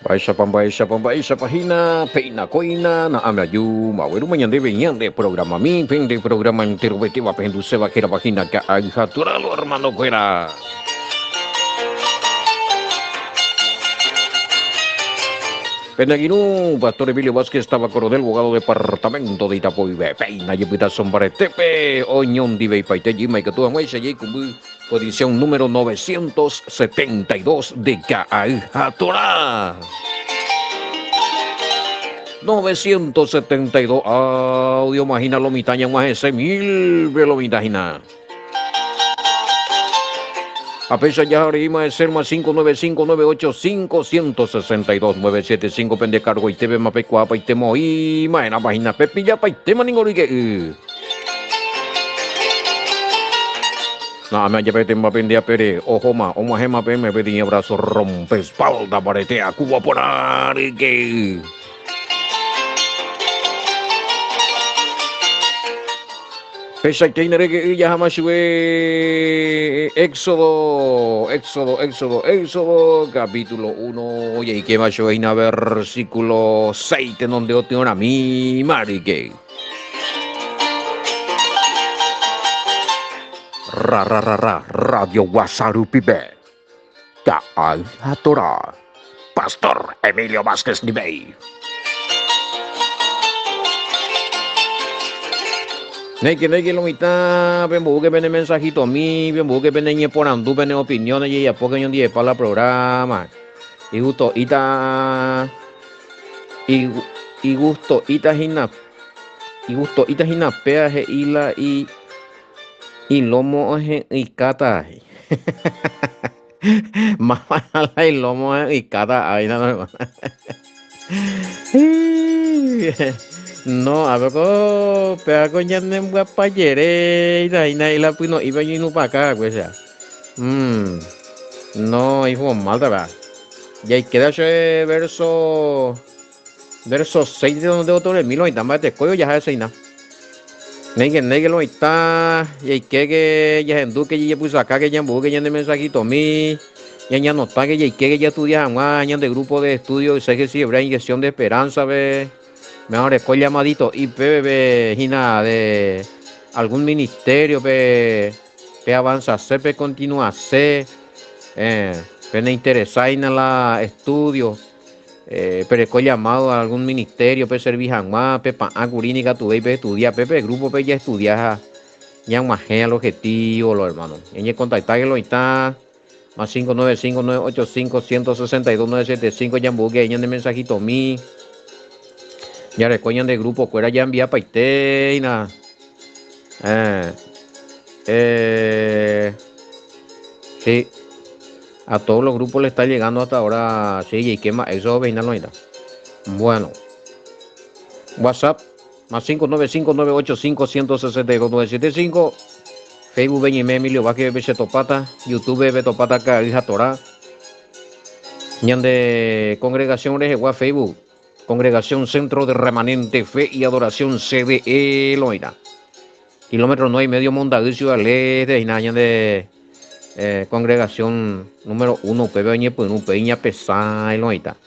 Baisa pahina, peina coina, na amrayu, maweru manyande de programa mi, de programa interrogativa, pendu se va que la página que hay lo hermano fuera. Penaguinú, Pastor Emilio Vázquez estaba coronel, abogado departamento de Itapoibe, peina yepita sombaretepe, oñón di veipaite yima y que tú amueisa y cumbu, edición número 972 de Caay Hatorá. 972 audio imagina lo mitanya más ese mil velo mitahina. A pesar ya arriba de ser más 595-985-162-975 pende cargo y tebe mape cuapa y temo y maena página pepilla pa y tema ningorige. No, me llevé tema pende a pere, ojo ma, o majema pe me pedí abrazo rompe espalda paretea cuba por arique. Pesa que ya jamás sube Éxodo, capítulo 1, y que más sube versículo 6, en donde otro una mi marique. Radio Guasarupibe. Caay Hatorá. Pastor Emilio Vázquez Nibey. Neki lo mitad, bembu que viene mensajito a mí, bembu que viene ñe por andu, viene opiniones y ya porque yo dije para la programa. Y gusto ita y gusto ita hina peaje y lomo y cata. Más y lomo y cata ahí nada. No, a ver, pero con ya no voy a payere y la pino iba y no para acá, pues ya. No, hijo mal, ¿verdad? Ya queda ese verso 6 de donde otro Emilio y también te coyo ya es nada. Negue lo está, y que ya en duque ya puso acá que ya busque ya de mensajito mi. Ya no está que ya estudia más, ya de grupo de estudio, sé que si habrá inyección de esperanza, ve. Mejor escuela llamadito IPB, Gina, de algún ministerio, pe avanza C, pe continúa C, pe interesa en la estudio, pero escuela llamado a algún ministerio, pe servir más, pe pa acurínica tu pe estudia, pe grupo pe ya estudia, ya más el objetivo, los hermanos. En el contactar que lo está, más 595-985-162-975, ya busque, ya de mensajito mi. Ya recoñan de grupo, fuera ya envía pa' y nada. Sí, a todos los grupos le está llegando hasta ahora. Sí, y qué más, eso no hay. Bueno, WhatsApp, más 595-985-162-975. Facebook, Benjamín Emilio Vázquez Beche Topata. YouTube, Beto Pata, Hija Torá. Ñan de Congregación Rejegua, Facebook. Congregación Centro de Remanente Fe y Adoración CDE Loina. Kilómetro 9,5 Mondadillo Alete, Inaña de Congregación número 1, Peña Peña Pesá, Loita.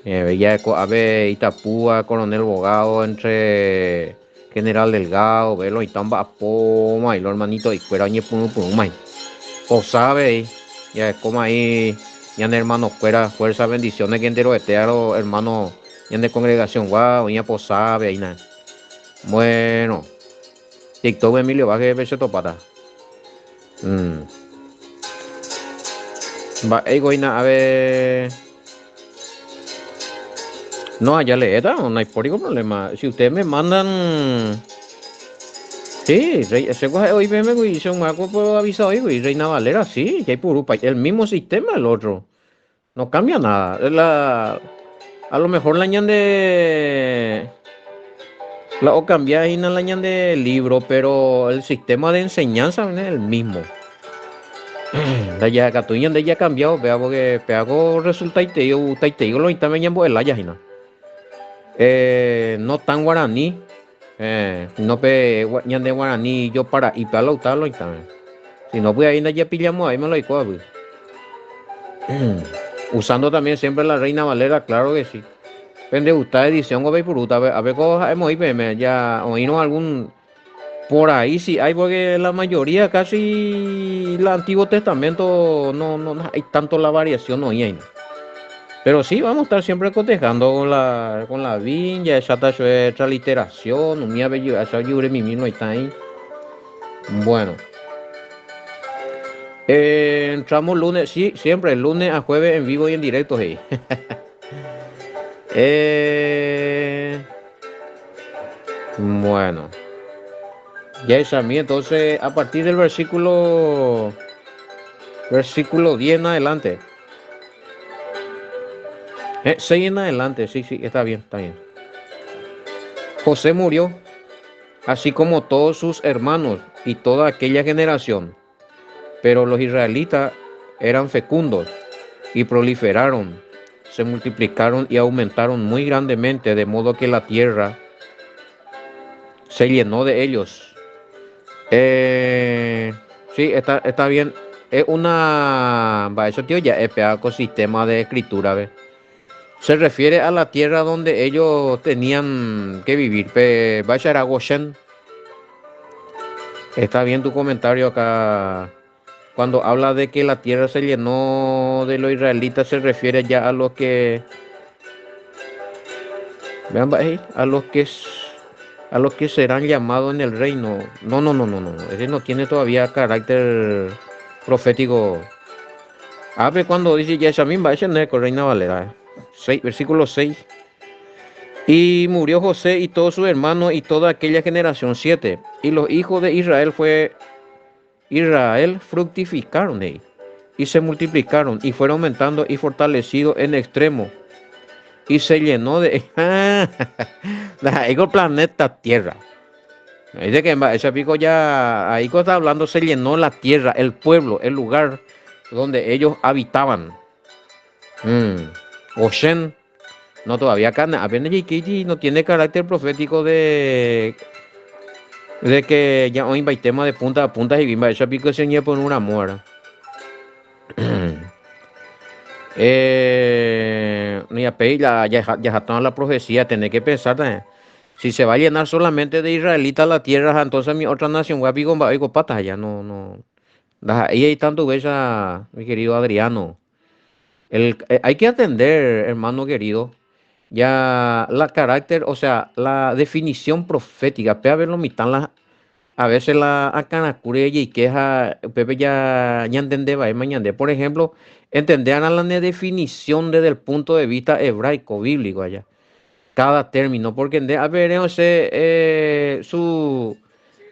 Veía Ave Itapúa, Coronel Bogado, entre General Delgado, Velo y Tamba Poma, y los hermanitos y fuera Ñepunu, o sabe, ya como ahí, ya en hermano fuera, fuerza, bendiciones que entero este a los hermanos, ya de Congregación, wow, ya pues sabe, ahí nada. Bueno. TikTok Emilio Vázquez Beche Topata. Va, goina, a ver. No, allá le era, no hay por ningún problema. Si ustedes me mandan. Sí, ese coge hoy me hizo un algo por avisar hoy, y Reina Valera, sí, que hay por el mismo sistema el otro. No cambia nada. A lo mejor la añaden de. O cambia ahí la añaden de libro, pero el sistema de enseñanza es el mismo. Ya Catuñan de ya cambiado, vea porque peago resulta y te digo lo también en la yajina. No tan guaraní, no pe ñan de guaraní yo para y para lo y también. Si no pues ahí ya pillamos ahí me lo digo. Usando también siempre la Reina Valera, claro que sí. Pende gusta edición o puruta, a ver cómo hemos ido, ya oímos algún por ahí sí hay, porque la mayoría casi el Antiguo Testamento no hay tanto la variación hoy hay. Pero sí vamos a estar siempre cotejando con la viña, esa literación, un mía bello, esa yure mi mismo está ahí. Bueno, entramos lunes, sí, siempre, lunes a jueves en vivo y en directo, hey. Eh, bueno, ya es a mí, entonces a partir del versículo 10 en adelante. 6 en adelante, sí, sí, está bien, está bien. José murió, así como todos sus hermanos y toda aquella generación, pero los israelitas eran fecundos y proliferaron, se multiplicaron y aumentaron muy grandemente, de modo que la tierra se llenó de ellos. Sí, está bien. Es una... Eso, tío, ya es ecosistema de escritura, ¿ves? Se refiere a la tierra donde ellos tenían que vivir. Vaya era Goshen. Está bien tu comentario acá. Cuando habla de que la tierra se llenó de los israelitas, se refiere ya a los que... Vean, a los que serán llamados en el reino. No. Ese no tiene todavía carácter profético. Abre cuando dice Yeshamim, va ese no es Reina Valera. 6, versículo 6. Y murió José y todos sus hermanos y toda aquella generación 7. Y los hijos de Israel fructificaron y se multiplicaron y fueron aumentando y fortalecidos en extremo. Y se llenó de... el planeta Tierra. Dice que ese pico ya, ahí está hablando, se llenó la tierra, el pueblo, el lugar donde ellos habitaban. Oshen, no todavía acá, apenas no tiene carácter profético de que ya hoy va tema de punta a punta y bimba, ese pico se ñe por una muera. Ni a pedir ya está la profecía, tener que pensar. Si se va a llenar solamente de israelitas la tierra, entonces mi otra nación va a pico patas ya no. Ahí hay tanto bella, mi querido Adriano. Hay que atender, hermano querido, ya la carácter, o sea, la definición profética. Pe a ver lo mitad a veces la acanacure y queja, Pepe ya entendeba, mañana. Por ejemplo, entender a la definición desde el punto de vista hebraico, bíblico allá. Cada término, porque a ver, no sé, su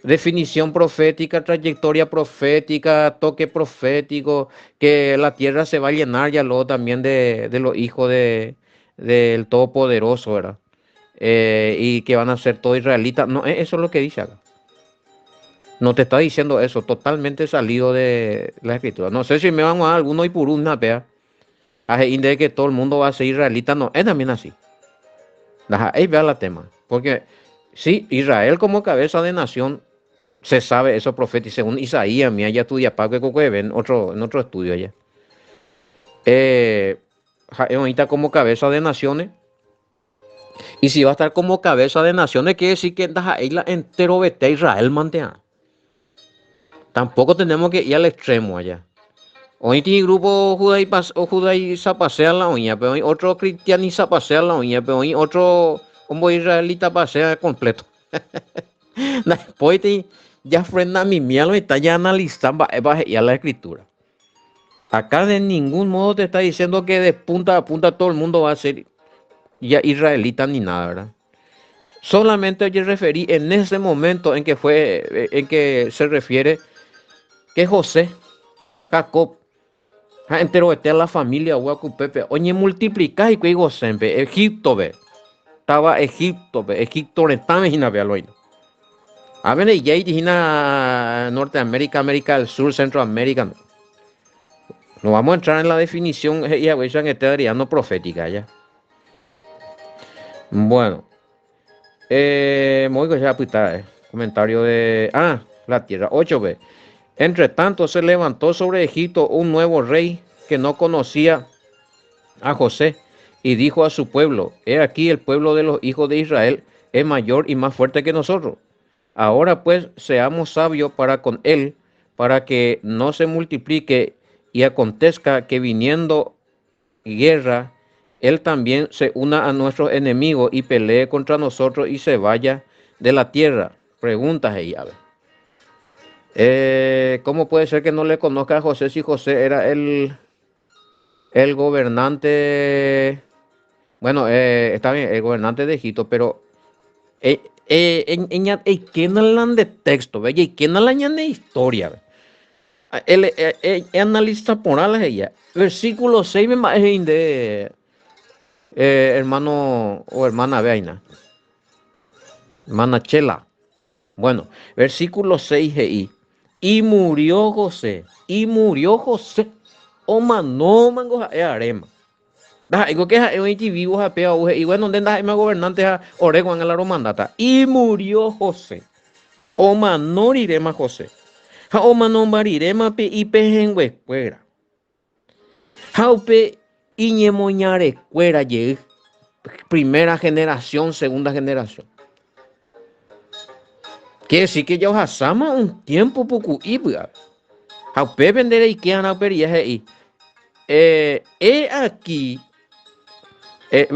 definición profética, trayectoria profética, toque profético, que la tierra se va a llenar ya luego también de los hijos del Todopoderoso, ¿verdad? Y que van a ser todos israelitas. No, eso es lo que dice acá. No te está diciendo eso, totalmente salido de la escritura. No sé si me van a dar alguno y por una pea. De que todo el mundo va a ser israelita, no, es también así. Ahí vea la tema. Porque sí, Israel como cabeza de nación, se sabe eso profeta, y según Isaías, mía ya estudia Paco que en otro estudio allá. Ahorita como cabeza de naciones. Y si va a estar como cabeza de naciones, quiere decir que ahí la entero vete a Israel mantea. Tampoco tenemos que ir al extremo allá. Hoy tiene grupo judaiza pasea la uña, pero hoy otro cristianiza pasea la uña, pero hoy otro como israelita pasea completo. Después ya frena mi mielo y está ya analizando ya la escritura. Acá de ningún modo te está diciendo que de punta a punta todo el mundo va a ser ya israelita ni nada, ¿verdad? Solamente yo referí en ese momento en que se refiere que José, Jacob, entero de la familia Pepe, oye multiplicar y que digo siempre, Egipto ve, estaba Egipto ve, Egipto rentame y navealoino. A ver, y ahí dijina Norteamérica, América del Sur, Centroamérica. No vamos a entrar en la definición y a veces en este Adriano profética ya. Bueno, muy ya comentario de la tierra 8b. Entre tanto se levantó sobre Egipto un nuevo rey que no conocía a José y dijo a su pueblo: he aquí el pueblo de los hijos de Israel es mayor y más fuerte que nosotros. Ahora pues seamos sabios para con él, para que no se multiplique y acontezca que viniendo guerra, él también se una a nuestros enemigos y pelee contra nosotros y se vaya de la tierra. Preguntas ella. ¿Cómo puede ser que no le conozca a José si José era el gobernante? Bueno, está bien, el gobernante de Egipto, pero ¿qué no hablan de texto? ¿Ve? ¿Y qué no hablan de historia? ¿Ve? El analista por ella. Versículo 6 me imagino de hermano o hermana Veina, hermana Chela. Bueno, versículo 6 y murió José, o manó mango arema. Digo que es vivo y bueno, donde anda gobernante a Oregon en la romandata. Y murió José. O manó irema José. O manó marirema pe y pejengüe fuera. Jaupe iñemoñare cuera ye primera generación, segunda generación. Quiere decir que ya os asama un tiempo poco ibra. Jaupe vendere y que ana peria y aquí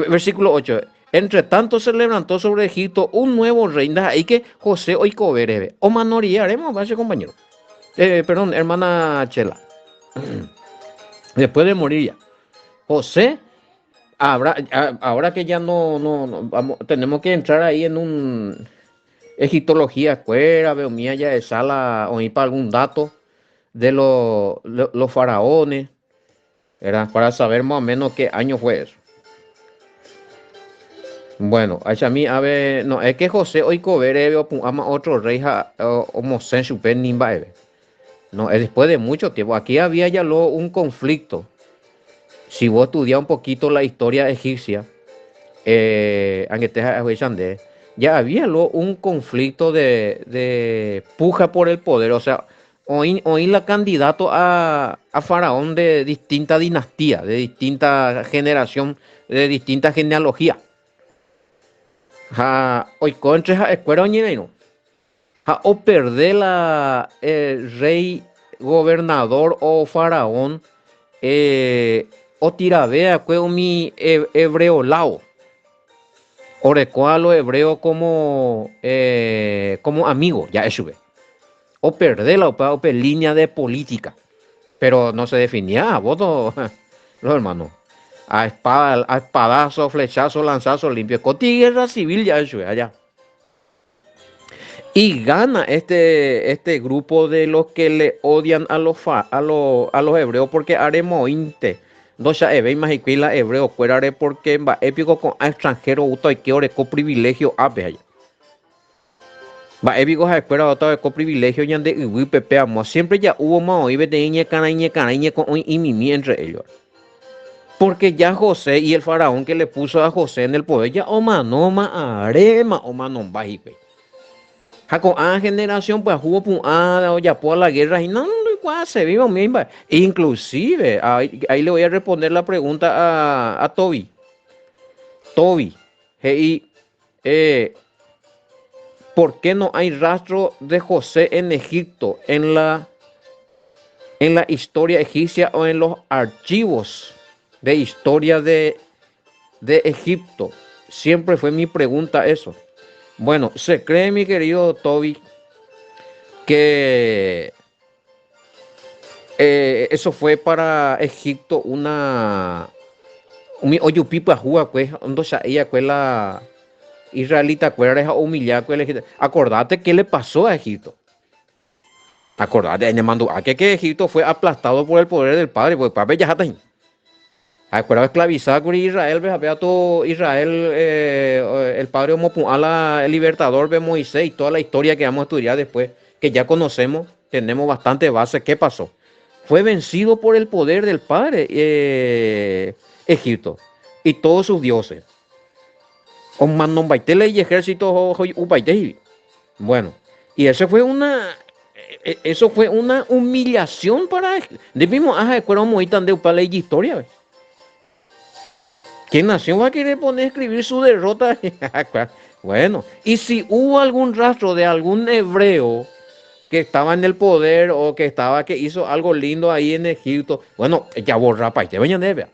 versículo 8. Entre tanto se levantó sobre Egipto un nuevo rey. Ahí que José hoy coberebe. O manoría, haremos, base compañero. Perdón, hermana Chela. Después de morir ya. José, ahora que ya no vamos, tenemos que entrar ahí en un egiptología escuela, veo mía ya de sala o ir para algún dato de los faraones, ¿verdad? Para saber más o menos qué año fue eso. Bueno, a mí, a ver, no, es que José hoy cobre ama otro rey o Mosén Super Nimba. No, es después de mucho tiempo. Aquí había ya luego un conflicto. Si vos estudias un poquito la historia egipcia, aunque ya había luego un conflicto de puja por el poder. O sea, hoy la candidato a faraón de distinta dinastía, de distinta generación, de distinta genealogía. Hoy contra escuela no. O perder la rey, gobernador o faraón, o tirabea que mi hebreo lao. O recuerda a los hebreos como amigos, ya eso ve. O perder la línea de política. Pero no se definía a voto, los hermanos. A espada, a espadazo, flechazo, lanzazo limpio. Coti guerra civil ya eso, allá. Y gana este grupo de los que le odian a los hebreos porque aremointe. No ya más y la hebreo cuerare porque va épico con extranjero uto y que ore con privilegio ape allá. Va épico a escuela otra con privilegio ya de pepe amo. Siempre ya hubo más hoy de iñe cana con y mimi entre ellos. Porque ya José y el faraón que le puso a José en el poder ya o manoma arema o manon bajipe. Con a generación pues hubo o ya por la guerra y no se viva misma. Inclusive ahí le voy a responder la pregunta a Toby. Hey, ¿por qué no hay rastro de José en Egipto en la historia egipcia o en los archivos de historia de Egipto? Siempre fue mi pregunta eso. Bueno, se cree, mi querido Toby, que eso fue para Egipto una oyupipa jua pues ella fue la israelita cuera humillar acordate qué le pasó a Egipto. Acordate, le mandó a que Egipto fue aplastado por el poder del padre, pues papi ya está. Acuerdo esclavizado con Israel, vea todo Israel, el padre el libertador de Moisés y toda la historia que vamos a estudiar después, que ya conocemos, tenemos bastante base. ¿Qué pasó? Fue vencido por el poder del padre Egipto y todos sus dioses. Y ejército. Bueno, y eso fue una humillación para de mismo de historia. ¿Qué nación va a querer poner a escribir su derrota? Bueno, y si hubo algún rastro de algún hebreo que estaba en el poder o que hizo algo lindo ahí en Egipto, bueno, ya borra pa' te vayan vea.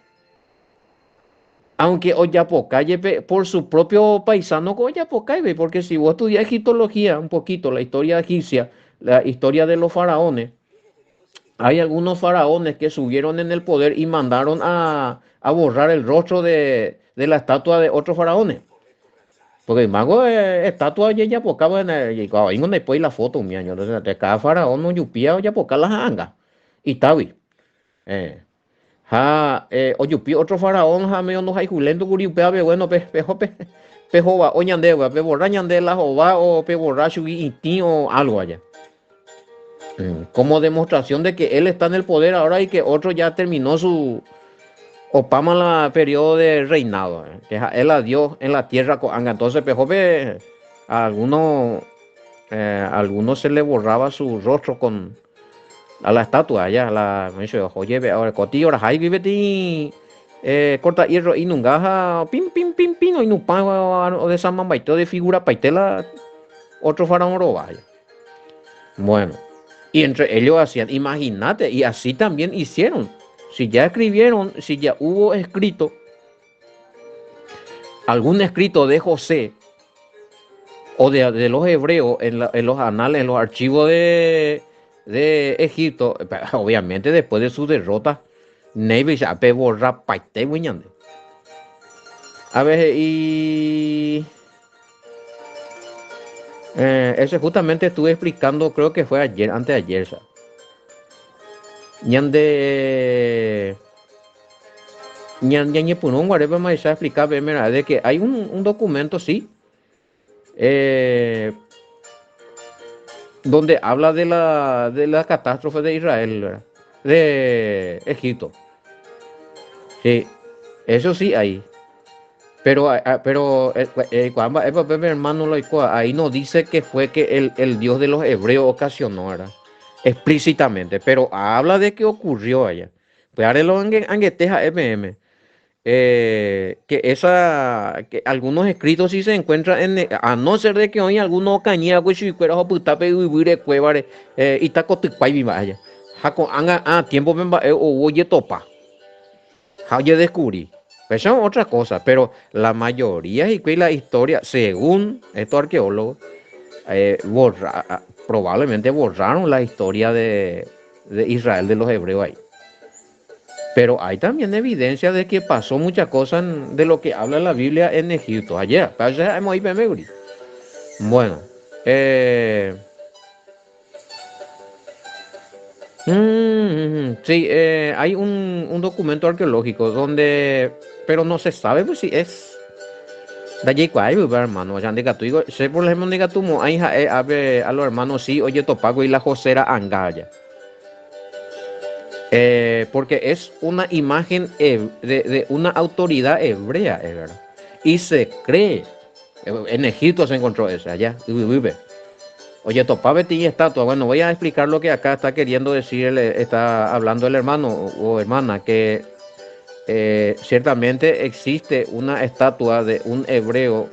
Aunque Oyapocaye por su propio paisano con Oyapocaye, porque si vos estudias egiptología un poquito, la historia egipcia, la historia de los faraones, hay algunos faraones que subieron en el poder y mandaron a borrar el rostro de la estatua de otros faraones. Porque el mago estatua ya ya poca bueno ahí no después la foto mi año entonces de cada faraón no yupía ya poca las anga y tabi eh o yupía otro faraón ja medio no hay julento curiupea be bueno pe jova o ñande pe borra ñande la jova o pe borra shugi iti o algo allá. Como demostración de que él está en el poder ahora y que otro ya terminó su Opama la periodo de reinado, que él la dio en la tierra con anga. Entonces, pejope, a algunos se le borraba su rostro con a la estatua, ya, me dice, oye, ahora cotillo, ahora hay vive corta hierro y nunca, pim, pim, pim, pim, y no paga o de esa mambaito de figura paitela, otro faraón roba. Bueno, y entre ellos hacían, imagínate, y así también hicieron. Si ya escribieron, si ya hubo escrito, algún escrito de José o de los hebreos en los anales, en los archivos de Egipto, obviamente después de su derrota, Nevi ya pe borra paite wiñande. A ver, y eso justamente estuve explicando, creo que fue ayer, antes de ayer, ñande ñande punón guarepa maestra explicar mira, de que hay un documento, sí, eh, donde habla de la catástrofe de Israel, ¿verdad? De Egipto. Sí, eso sí hay. Cuando mi hermano ahí no dice que fue que el Dios de los hebreos ocasionó, ¿verdad? Explícitamente, pero habla de que ocurrió allá. Pues ahora lo angueteja MM. Que algunos escritos sí se encuentran a no ser de que hoy algunos cañía pues si fuera puta pe uibure cuevare y taco pai mi vaya jaco anga tiempo me va o oye topa ya descubrí pues son otras cosas pero la mayoría y que la historia según estos arqueólogos probablemente borraron la historia de Israel de los hebreos ahí. Pero hay también evidencia de que pasó muchas cosas de lo que habla la Biblia en Egipto. Ayer, bueno, eh, sí, hay un documento arqueológico donde, pero no se sabe pues, si es de allí cuál, hermano. Ya diga tú, sé por ejemplo, diga tú, a los hermanos sí, oye, Topago y la Josera Angaya. Porque es una imagen de una autoridad hebrea, ¿verdad? Y se cree, en Egipto se encontró eso, allá, vive. Oye, Topabe tiene estatua. Bueno, voy a explicar lo que acá está queriendo decir, está hablando el hermano o hermana, que ciertamente existe una estatua de un hebreo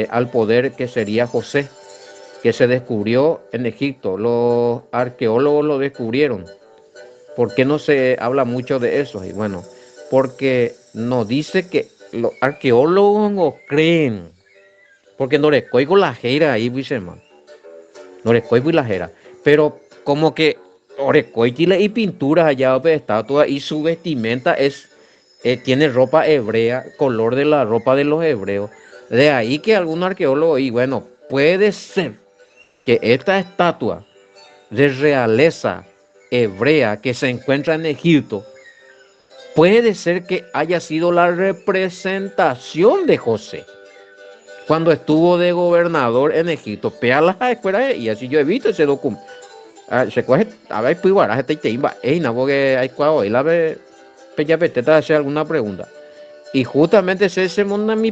al poder que sería José, que se descubrió en Egipto. Los arqueólogos lo descubrieron. ¿Por qué no se habla mucho de eso? Y bueno, porque nos dice que los arqueólogos no creen. Porque no les coigo la jera ahí, dice hermano. No les coigo la jera. Pero como que orecoitile y pinturas allá de estatua y su vestimenta tiene ropa hebrea, color de la ropa de los hebreos. De ahí que algún arqueólogo, y bueno, puede ser que esta estatua de realeza hebrea que se encuentra en Egipto, puede ser que haya sido la representación de José cuando estuvo de gobernador en Egipto. Pea las escuelas y así yo he visto ese documento. Se coge, a ver, pues igual, este tema, no, porque hay cuando él a ver, ya te hacer alguna pregunta. Y justamente ese mundo mi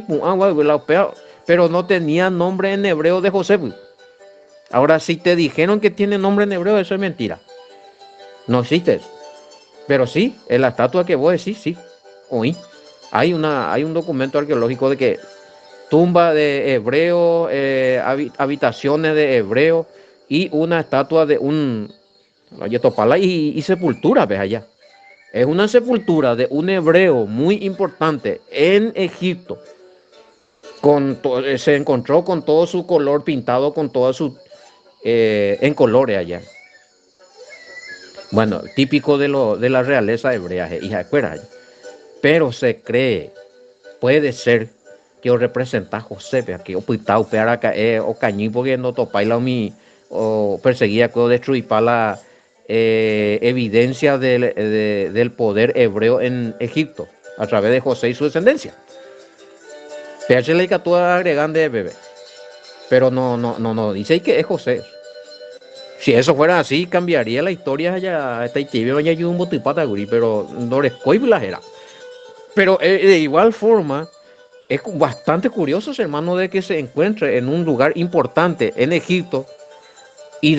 pero no tenía nombre en hebreo de José. Ahora, si te dijeron que tiene nombre en hebreo, eso es mentira. No existe eso. Pero sí, en la estatua que vos decís, sí. Oí. Hay un documento arqueológico de que tumba de hebreos, habitaciones de hebreos y una estatua de un Topala y sepultura, ves allá. Es una sepultura de un hebreo muy importante en Egipto. Se encontró con todo su color pintado, con todo su en colores allá. Bueno, típico de la realeza hebrea, hija de cuera. Pero se cree, puede ser que o representa a José, que o pitao peara o cañí porque no topaila o perseguía que o destruir para la evidencia del poder hebreo en Egipto a través de José y su descendencia. PH le cató agregando de bebé, pero no, dice que es José. Si eso fuera así, cambiaría la historia ya esta tibia vaya un botipata guri, pero no les era. Pero de igual forma, es bastante curioso, hermano, de que se encuentre en un lugar importante en Egipto y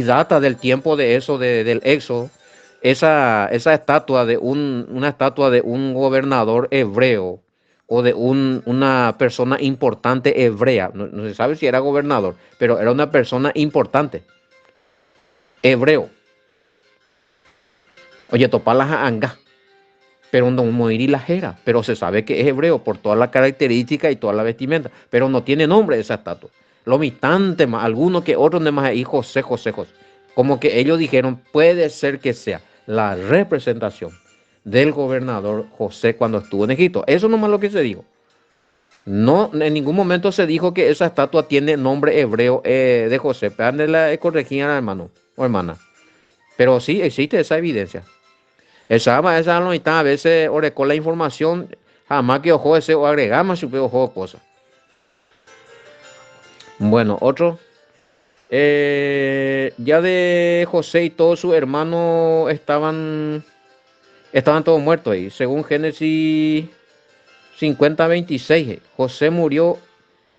data del tiempo de eso, del éxodo, esa estatua de una estatua de un gobernador hebreo o de una persona importante hebrea. No se sabe si era gobernador, pero era una persona importante, hebreo. Oye, topalas anga. Pero no morir la jera, pero se sabe que es hebreo por todas las características y toda la vestimenta, pero no tiene nombre esa estatua. Lo mistante más, algunos que otros demás ahí, José. Como que ellos dijeron, puede ser que sea la representación del gobernador José cuando estuvo en Egipto. Eso nomás es lo que se dijo. No, en ningún momento se dijo que esa estatua tiene nombre hebreo de José. La corregían, hermano o hermana. Pero sí existe esa evidencia. Esa no está, a veces orecó la información, jamás que ojo ese o agregamos su ojo cosas. Bueno, otro. Ya de José y todos sus hermanos estaban todos muertos ahí. Según Génesis 50:26, José murió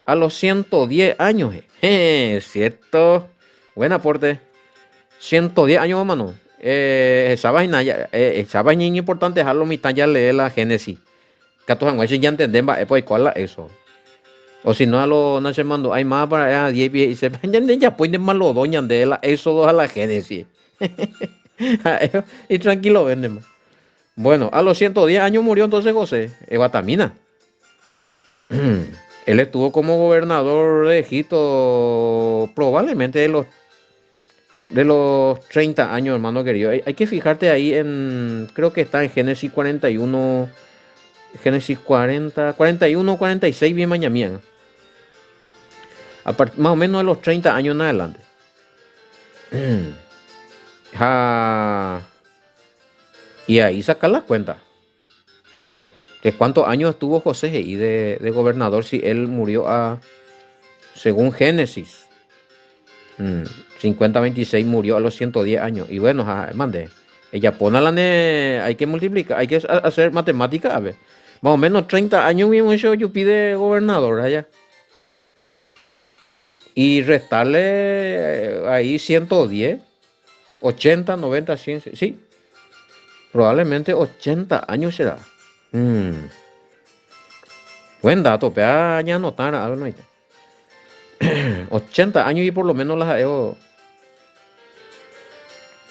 a los 110 años. ¿Cierto? Buen aporte. 110 años, hermano. Esa vaina, esa vaina es importante dejarlo mitad ya leer la Génesis. Que todos ya entendemos, pues, ¿cuál es eso? O si no, a los no se mandó, hay más para 10 y se ya ponen más los doñas de la Éxodo a la Génesis. Y tranquilo, venden más. Bueno, a los 110 años murió entonces José, Evatamina. Él estuvo como gobernador de Egipto probablemente de los 30 años, hermano querido. Hay que fijarte ahí creo que está en Génesis 41, Génesis 40, 41, 46, bien mañana. Más o menos de los 30 años en adelante. Y ahí sacar las cuentas. ¿De cuántos años estuvo José ahí de gobernador si él murió según Génesis? 50:26 murió a los 110 años. Y bueno, mande. Ella pone hay que multiplicar, hay que hacer matemáticas, a ver. Más o menos 30 años mismo yo pide gobernador allá. Y restarle ahí 110, 80, 90, 100, sí. Probablemente 80 años será. Buen dato, pero ya anotar algo, ¿no? 80 años y por lo menos las veo.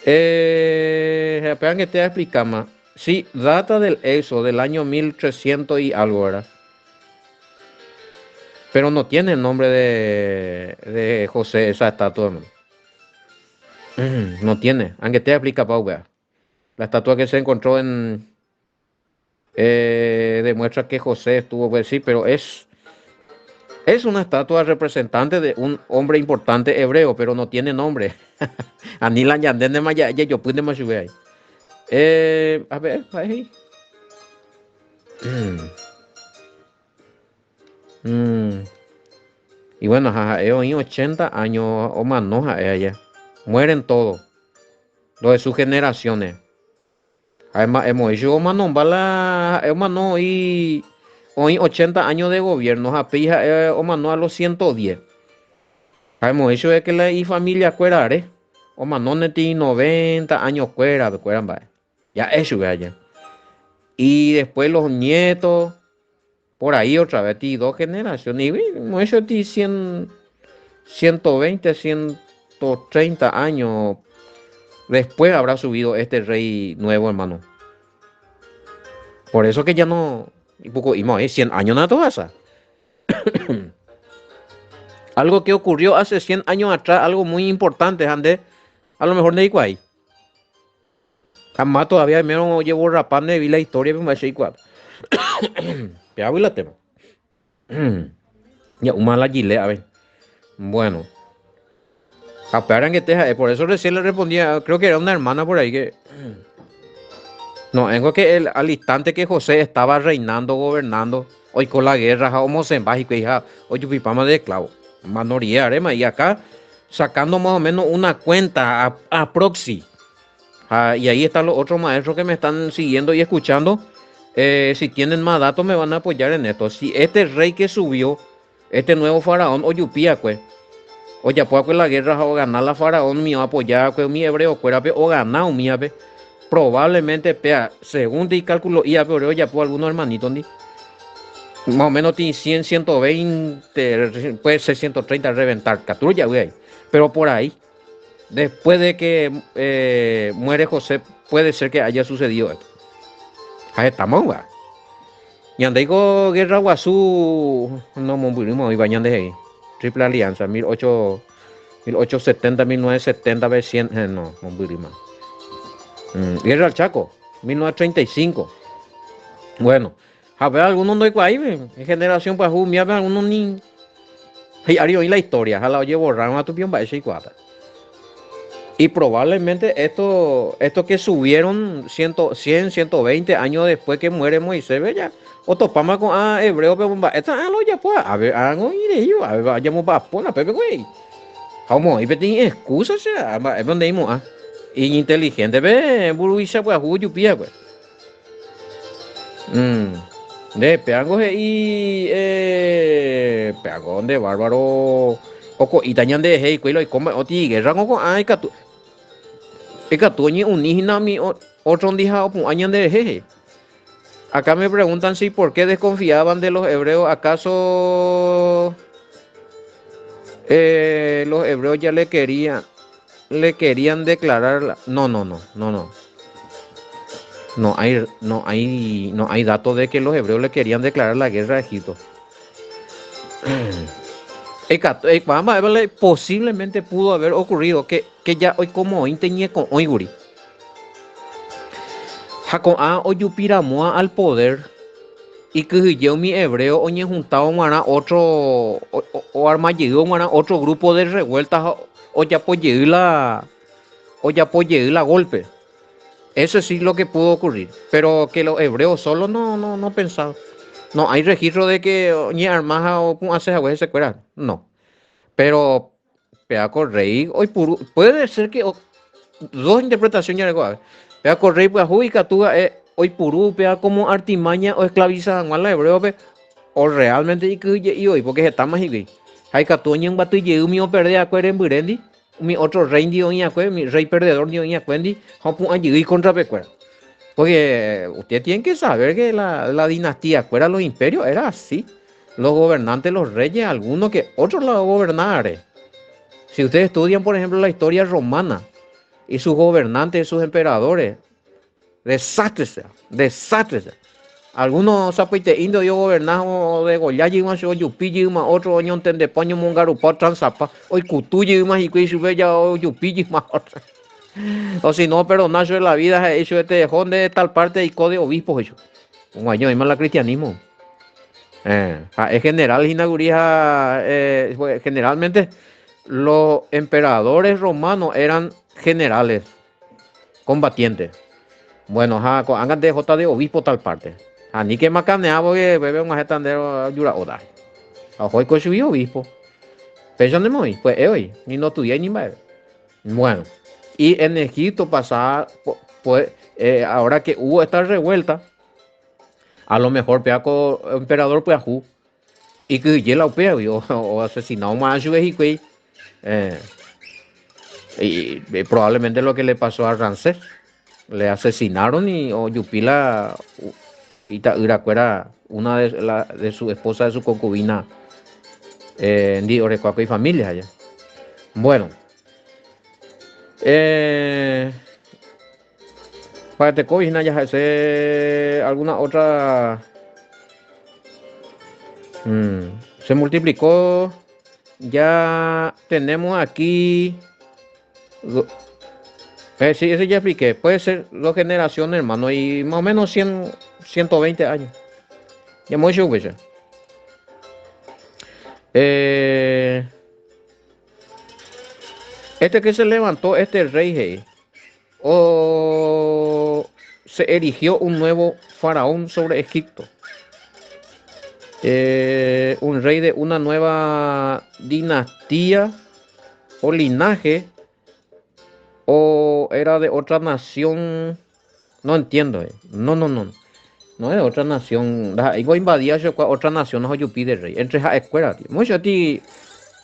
Esperan que te voy a explicar más. Sí, data del EXO del año 1300 y algo, ¿verdad? Pero no tiene el nombre de José esa estatua, ¿no? No tiene. Aunque te explica, Pau, vea. La estatua que se encontró demuestra que José estuvo, pues sí, pero es una estatua representante de un hombre importante hebreo, pero no tiene nombre. Anila Yandene Maya, yo pude más subir ahí. A ver, ahí. Y bueno, en 80 años o más, no, allá. Mueren todos, los de sus generaciones. Además, hemos hecho bala, y hoy 80 años de gobierno, japija, a los 110. Hemos hecho de que la familia cuerare, no neti 90 años cuera, cueran, ya eso, ya. Y después los nietos, por ahí otra vez, y dos generaciones. Y mucho ti 120, 130 años después habrá subido este rey nuevo, hermano. Por eso que ya no, y poco, y 100 años nada pasa. Algo que ocurrió hace 100 años atrás, algo muy importante, Ande, a lo mejor no digo ahí. Jamás todavía me no llevo rapando de vi la historia, me parece igual. Ya voy la tema. Ya, una la gile, a ver. Bueno, esperan que te, por eso recién le respondía, creo que era una hermana por ahí que. No, vengo que al instante que José estaba reinando, gobernando, hoy con la guerra, vamos en básico, hija, hoy pipama de esclavo, manoría, arema, y acá sacando más o menos una cuenta a proxy. Y ahí están los otros maestros que me están siguiendo y escuchando. Si tienen más datos, me van a apoyar en esto. Si este rey que subió, este nuevo faraón, Oyupía, pues, o ya puedo con la guerra o ganar la faraón, me va a apoyar, pues, mi hebreo, o ganar un miape. Probablemente, pea, según di cálculo, y pero ya puedo algunos hermanitos, más o menos tiene 100, 120, puede ser 130 reventar, ya, güey. Pero por ahí, después de que muere José, puede ser que haya sucedido esto. Ahí estamos, güey. Y andaigo guerra guazú, no me bañan de ahí. Triple alianza, 1870, 1970, B100, no, Momburima. Guerra al Chaco, 1935. Bueno, a ver, algunos no hay ahí, en generación para jugar, algunos ni. Hey, Ario, y la historia, la oye borraron a tu pion para ese cuata. Y probablemente esto que subieron 100, 120 años después que muere Moisés, ya. O topamos con hebreo, pero esta lo ya pues, a ver, hago ir yo, a ver, vayamos para pona, pepe, güey. Como, y tiene excusas, es donde íbamos, inteligente, ve, buruisha, pues, jugo, pía, pues. De peango y peango de bárbaro. Oco, y tañan de hey, cuelo, y come, o ti, guerra, oco, ay, catu. Ecatuñi unígena mi otro día añan de jeje. Acá me preguntan si por qué desconfiaban de los hebreos. ¿Acaso los hebreos ya le querían declarar? No, no, no, no, no. No hay datos de que los hebreos le querían declarar la guerra a Egipto. Posiblemente pudo haber ocurrido que ya hoy como hoy tenía con hoy guri. Jaco a oyupiramoa al poder y que yo mi hebreo oñe juntado para otro o armallero para otro grupo de revueltas o ya apoyé la golpe. Eso sí lo que pudo ocurrir, pero que los hebreos solo no pensaban. No hay registro de que ni armaja o hace a veces se cueran. No. Pero Peaco Rey, hoy puede ser que dos interpretaciones de igual. Peaco Rey, pues, y Catuga, hoy purú, pea como artimaña o esclaviza a la hebreo, o realmente y hoy, porque está más y hay Catuña un batille, mi perde a cuer en Burendi, mi otro rey dio y mi rey perdedor dio y cuendi, hopu allí contra pecuera. Porque usted tiene que saber que la dinastía, fuera los imperios, era así. Los gobernantes, los reyes, algunos que otros los gobernaron. Si ustedes estudian, por ejemplo, la historia romana y sus gobernantes, sus emperadores, desastres, desastres. Algunos zapaite indio yo gobernamos de Goyayi más o Yupilli más otro oñón tendepaño mongarupa transapa hoy Cutuyi más y que ya o Yupilli más otro. O si no, pero nació en la vida hecho este dejón de tal parte y code obispo hecho. Un año más la cristianismo. Es general inaugurija, generalmente los emperadores romanos eran generales, combatientes. Bueno, hagan de J de obispo tal parte. Ni que macanea porque bebe un ajetandero yura oda. Hoy coche obispo. Pero no me pues hoy, ni no tuya ni más. Bueno, y en Egipto pasaba, pues, ahora que hubo esta revuelta, a lo mejor peaco emperador pues y que ya la upea o asesinado más eh, y probablemente lo que le pasó a Ramsés le asesinaron y o Yupila Ita Iracuera, una de su esposa, de su concubina, Ndi Orecuaco y familia allá. Bueno, para te cobijina ya hace alguna otra. Se multiplicó. Ya tenemos aquí. Sí, ese ya expliqué. Puede ser dos generaciones, hermano, y más o menos 100, 120 años. Ya mucho, pues. Eh, este que se levantó, este rey, o se erigió un nuevo faraón sobre Egipto. Un rey de una nueva dinastía o linaje, o era de otra nación. No entiendo. No es de otra nación. Igual invadía otra nación, no yo pide rey. Entre esa escuela, tío. Mucho ti.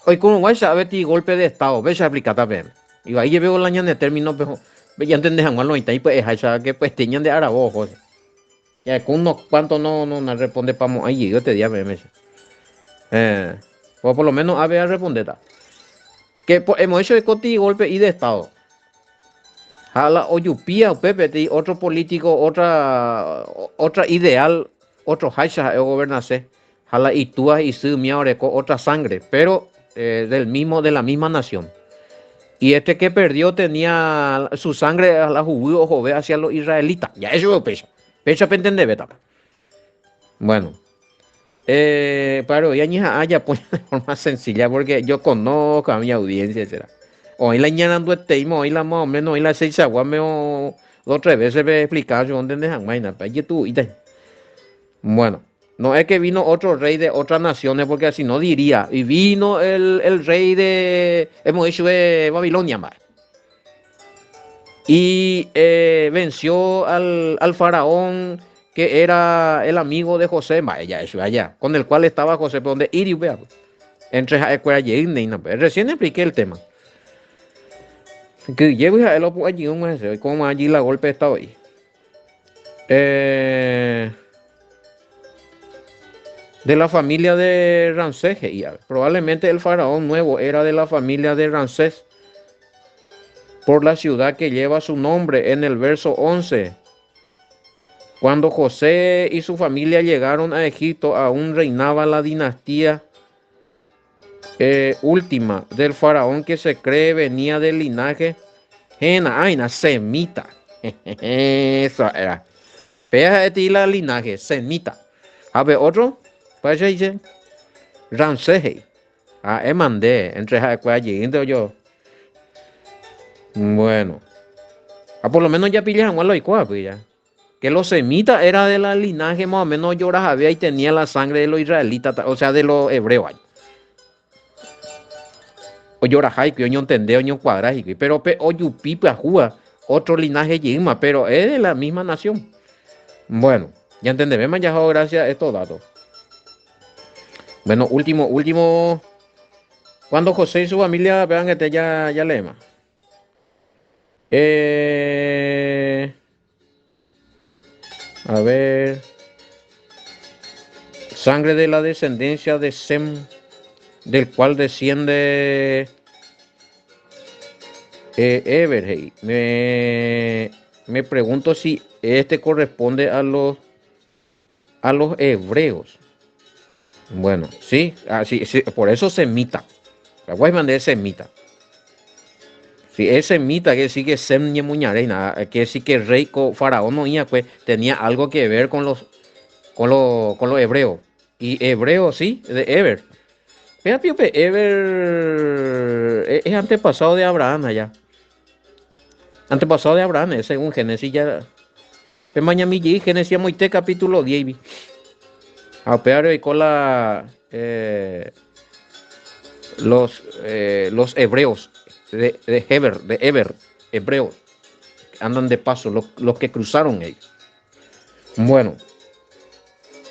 Hoy como guay sabe ti golpe de estado. Ves a aplicar también. Y ahí veo la ñana de término, pero ya entendés, Juan, lo y pues esa que pues tenían de arabojos. Ya con unos cuantos no responde para ahí yo te diga me. O por lo menos a ver a responder. Que hemos hecho de coti golpe y de estado. A la Oyupía, Pepe, otro político, otra ideal, otro hacha de gobernarse. A la Itúa y su miaoreco, otra sangre, pero de la misma nación. Y este que perdió tenía su sangre a la judíos o hacia los israelitas. Ya eso es pecho. Pecho para entender, beta. Bueno, pero ya ni haya pues de forma sencilla porque yo conozco a mi audiencia, etcétera. Hoy la ñana hoy la más o menos, hoy la 6 aguas me dos o tres veces me explicar dónde dejan vaina, pero tú y bueno, no es que vino otro rey de otras naciones, porque así no diría. Y vino el rey de, hemos dicho, de Babilonia, más. Y venció al faraón que era el amigo de José, ya eso allá, con el cual estaba José, por donde ir y vea. Entre las escuelas recién expliqué el tema. Que llevo a él allí un mes, como allí la golpe está hoy. De la familia de Ramsés, probablemente el faraón nuevo era de la familia de Ramsés, por la ciudad que lleva su nombre en el verso 11. Cuando José y su familia llegaron a Egipto, aún reinaba la dinastía última del faraón que se cree venía del linaje semita. Eso era. Vea la linaje, semita. A ver, otro, pues dice Ramsés. Mandé entre allí, yo. Bueno. Por lo menos ya pillas a los igual, pues ya. Que los semitas era de la linaje más o menos lloras había y tenía la sangre de los israelitas, o sea, de los hebreos. O lloras que yo entendé, yo cuadras, pero oyupi ajúa, otro linaje yima, pero es de la misma nación. Bueno, ya entendemos, ya gracias a estos datos. Bueno, último. Cuando José y su familia vean que ya leemos. A ver. Sangre de la descendencia de Sem, del cual desciende Eberhey. Me pregunto si este corresponde a los hebreos. Bueno, sí, sí, por eso semita. La Guaymán es semita. Si es semita, que sí que Sem ni muñarena, que sí que rey faraón no pues tenía algo que ver con los hebreos. Y hebreos, sí, de Eber. Fíjate, Eber es antepasado de Abraham allá. Antepasado de Abraham, según Génesis ya. Mañamillí, Génesis Moite, capítulo 10. A peor y con los hebreos de Eber, hebreos, andan de paso, los que cruzaron ellos. Bueno,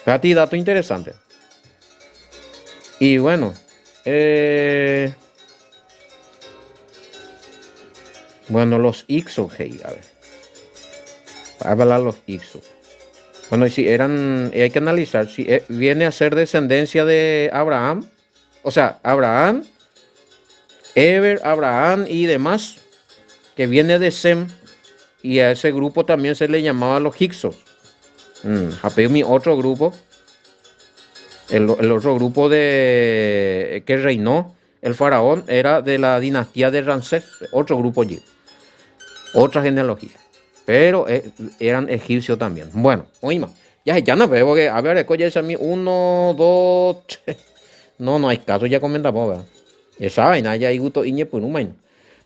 a ti dato interesante. Y bueno, bueno, los Ixos, a ver. Hablar los Ixos. Bueno, y si eran, hay que analizar, si viene a ser descendencia de Abraham, o sea, Abraham, Eber, Abraham y demás, que viene de Sem, y a ese grupo también se le llamaba los Hyksos. Mi otro grupo, el otro grupo de que reinó el faraón era de la dinastía de Ramsés, otro grupo allí, otra genealogía. Pero eran egipcios también. Bueno, oíme, ya no veo que, a ver, escoge a mí, uno, dos, tres. No, no hay caso, ya comentamos, ¿verdad? Esa vaina, ya hay gusto, iñe, pues, no, man.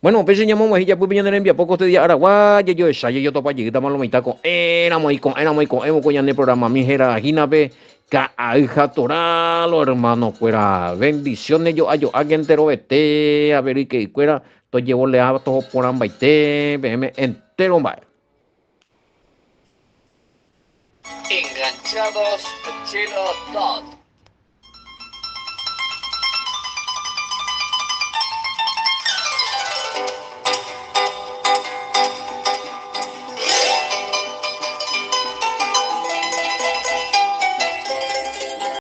Bueno, pues señamos, ya pues, viene envía poco este día, Araguay, yo, esa, yo, topa, lleguita, malo, mitad, con, éramos, hemos, coñan el programa, mi jera, ginabe, ca, hija, toralo, hermano, fuera, bendiciones, yo, alguien entero, vete, a ver, y que, fuera, to llevo le a todo por ambaite, veme, entero, vaya. Enganchados Chilo Dot.